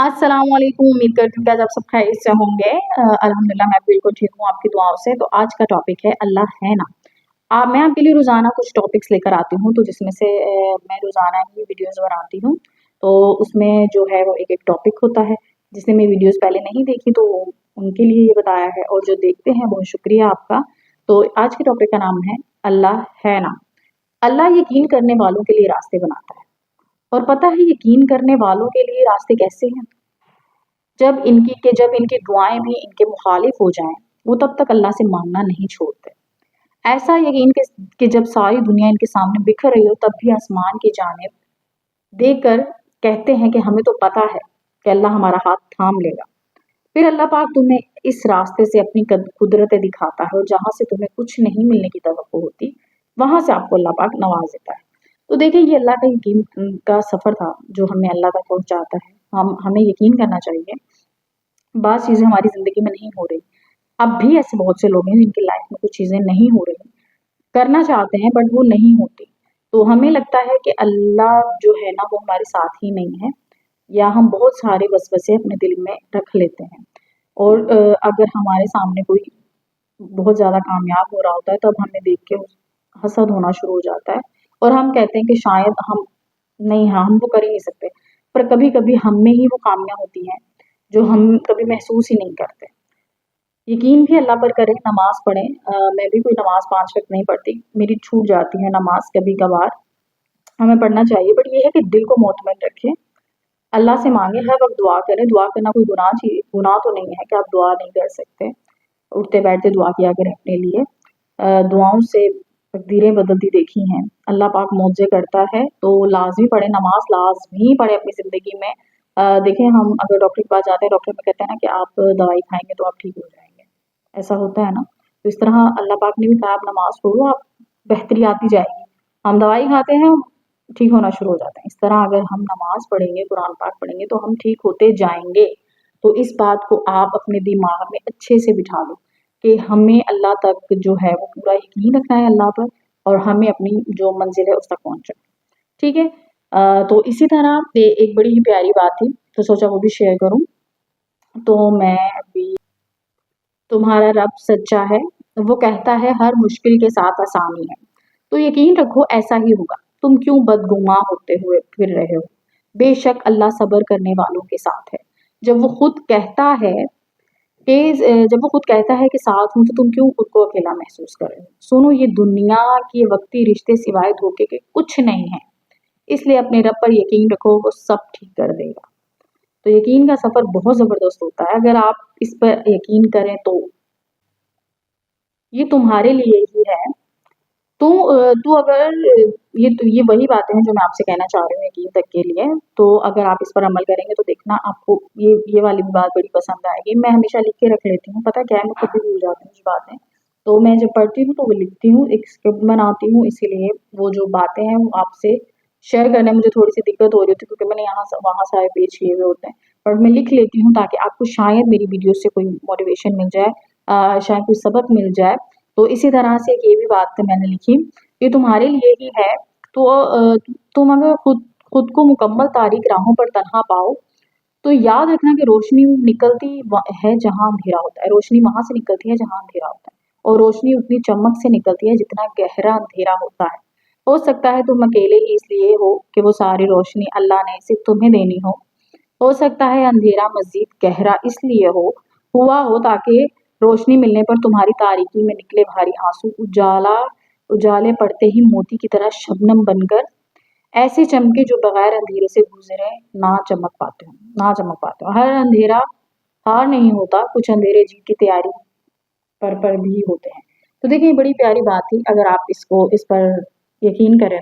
अस्सलाम वालेकुम। उम्मीद करती हूँ कि आज आप सब खैरियत से होंगे। अल्हम्दुलिल्लाह मैं बिल्कुल ठीक हूँ आपकी दुआओं से। तो आज का टॉपिक है अल्लाह है ना। मैं आपके लिए रोज़ाना कुछ टॉपिक्स लेकर आती हूँ, तो जिसमें से मैं रोज़ाना ही वीडियोज़ बनाती हूँ। तो उसमें जो है वो एक-एक टॉपिक होता है, जिसने मेरी वीडियोज़ पहले नहीं देखी तो उनके लिए ये बताया है, और जो देखते हैं बहुत शुक्रिया आपका। तो आज के टॉपिक का नाम है अल्लाह है ना। अल्लाह यकीन करने वालों के लिए रास्ते बनाता है। और पता है यकीन करने वालों के लिए रास्ते कैसे हैं? जब इनकी दुआएं भी इनके मुखालिफ हो जाएं, वो तब तक अल्लाह से मांगना नहीं छोड़ते। ऐसा यकीन कि जब सारी दुनिया इनके सामने बिखर रही हो, तब भी आसमान की जानिब देखकर कहते हैं कि हमें तो पता है कि अल्लाह हमारा हाथ थाम लेगा। फिर अल्लाह पाक तुम्हें इस रास्ते से अपनी कुदरतें दिखाता है, और जहाँ से तुम्हें कुछ नहीं मिलने की तवक्को होती, वहां से आपको अल्लाह पाक नवाज देता है। तो देखिए, ये अल्लाह का यकीन का सफर था जो हमें अल्लाह तक पहुंचाता है। हमें यकीन करना चाहिए। बात चीजें हमारी जिंदगी में नहीं हो रही, अब भी ऐसे बहुत से लोग हैं जिनकी लाइफ में कुछ चीजें नहीं हो रही, करना चाहते हैं बट वो नहीं होती। तो हमें लगता है कि अल्लाह जो है ना वो हमारे साथ ही नहीं है, या हम बहुत सारे वसवसे अपने दिल में रख लेते हैं। और अगर हमारे सामने कोई बहुत ज़्यादा कामयाब हो रहा होता है, तब हमें देख के हसद होना शुरू हो जाता है, और हम कहते हैं कि शायद हम नहीं, हाँ हम वो कर ही नहीं सकते। पर कभी कभी हम में ही वो खामियां होती हैं जो हम कभी महसूस ही नहीं करते। यकीन भी अल्लाह पर करें, नमाज पढ़ें। मैं भी कोई नमाज 5 वक्त नहीं पढ़ती, मेरी छूट जाती है नमाज कभी कभार। हमें पढ़ना चाहिए, बट ये है कि दिल को मुतमईन रखें, अल्लाह से मांगे, हर वक्त दुआ करें। दुआ करना कोई गुनाह तो नहीं है कि आप दुआ नहीं कर सकते। उठते बैठते दुआ किया करें अपने लिए। दुआओं से तकदीरें बदलती देखी हैं, अल्लाह पाक मौजे करता है। तो लाजमी पढ़े, नमाज लाजमी पढ़े अपनी ज़िंदगी में। देखें, हम अगर डॉक्टर के पास जाते हैं, डॉक्टर में कहते हैं ना कि आप दवाई खाएंगे तो आप ठीक हो जाएंगे, ऐसा होता है ना। तो इस तरह अल्लाह पाक ने भी कहा, आप नमाज पढ़ो, आप बेहतरी आती जाएगी। हम दवाई खाते हैं, ठीक होना शुरू हो जाते हैं। इस तरह अगर हम नमाज पढ़ेंगे, कुरान पाक पढ़ेंगे, तो हम ठीक होते जाएंगे। तो इस बात को आप अपने दिमाग में अच्छे से बिठा लो कि हमें अल्लाह तक जो है वो पूरा यकीन रखना है अल्लाह पर, और हमें अपनी जो मंजिल है उस तक पहुंचना। ठीक है। तो इसी तरह एक बड़ी ही प्यारी बात थी, तो सोचा वो भी शेयर करूं। तो मैं अभी, तुम्हारा रब सच्चा है, वो कहता है हर मुश्किल के साथ आसानी है। तो यकीन रखो ऐसा ही होगा। तुम क्यों बदगुमा होते हुए फिर रहे हो? बेशक अल्लाह सब्र करने वालों के साथ है। जब वो खुद कहता है जब वो खुद कहता है कि साथ हूं, तो तुम क्यों खुद को अकेला महसूस कर रहे हो? सुनो, ये दुनिया के वक्ती रिश्ते सिवाय धोखे के कुछ नहीं है। इसलिए अपने रब पर यकीन रखो, वो सब ठीक कर देगा। तो यकीन का सफर बहुत जबरदस्त होता है। अगर आप इस पर यकीन करें तो ये तुम्हारे लिए ही है। तो अगर ये वही बातें हैं जो मैं आपसे कहना चाह रही हूँ यकीन तक के लिए। तो अगर आप इस पर अमल करेंगे तो देखना आपको ये वाली भी बात बड़ी पसंद आएगी। मैं हमेशा लिख के रख लेती हूँ, पता क्या है, मैं खुद भी भूल जाती हूँ कुछ बातें। तो मैं जब पढ़ती हूँ तो वो लिखती हूँ, एक स्क्रिप्ट बनाती हूँ, इसीलिए वो जो बातें हैं वो आपसे शेयर करने में मुझे थोड़ी सी दिक्कत हो रही होती है, क्योंकि मैंने यहाँ से वहाँ सारे पेज किए हुए होते हैं। पर मैं लिख लेती हूँ ताकि आपको शायद मेरी वीडियो से कोई मोटिवेशन मिल जाए, शायद कोई सबक मिल जाए। तो इसी तरह से ये भी बात मैंने लिखी, ये तुम्हारे लिए ही है। तो तुम अगर खुद को मुकम्मल तारीक राहों पर तन्हा पाओ, तो याद रखना कि रोशनी निकलती है जहां अंधेरा होता है। रोशनी वहां से निकलती है जहां अंधेरा होता है, और रोशनी उतनी चमक से निकलती है जितना गहरा अंधेरा होता है। हो सकता है तुम अकेले ही इसलिए हो कि वो सारी रोशनी अल्लाह ने सिर्फ तुम्हें देनी हो सकता है अंधेरा मजीद गहरा इसलिए हुआ हो ताकि रोशनी मिलने पर तुम्हारी तारीकी में निकले भारी आंसू उजाले पड़ते ही मोती की तरह शबनम बनकर ऐसे चमके जो बगैर अंधेरे से गुजरे ना चमक पाते हो। हर अंधेरा हार नहीं होता, कुछ अंधेरे जीत की तैयारी पर भी होते हैं। तो देखिए, ये बड़ी प्यारी बात थी। अगर आप इस पर यकीन करें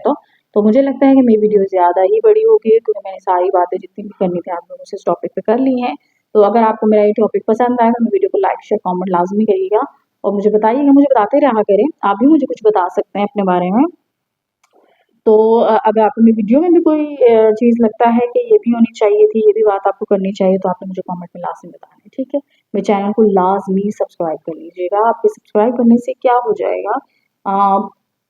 तो मुझे लगता है कि मेरी वीडियो ज़्यादा ही बड़ी होगी, क्योंकि मैंने सारी बातें जितनी भी करनी थी आप लोगों से इस टॉपिक पे कर ली हैं। तो अगर आपको मेरा ये टॉपिक पसंद आएगा, मेरी वीडियो को लाइक शेयर कमेंट लाजमी करिएगा, और मुझे बताइएगा, मुझे बताते रहा करें। आप भी मुझे कुछ बता सकते हैं अपने बारे में। तो अगर आपको मेरी वीडियो में भी कोई चीज़ लगता है कि ये भी होनी चाहिए थी, ये भी बात आपको करनी चाहिए, तो आपने मुझे कमेंट में लाजमी बताना है, ठीक है। मेरे चैनल को लाजमी सब्सक्राइब कर लीजिएगा। आपके सब्सक्राइब करने से क्या हो जाएगा,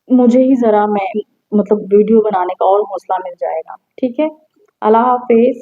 मुझे ही ज़रा मैं मतलब वीडियो बनाने का और हौसला मिल जाएगा, ठीक है। अल्लाह हाफिज़।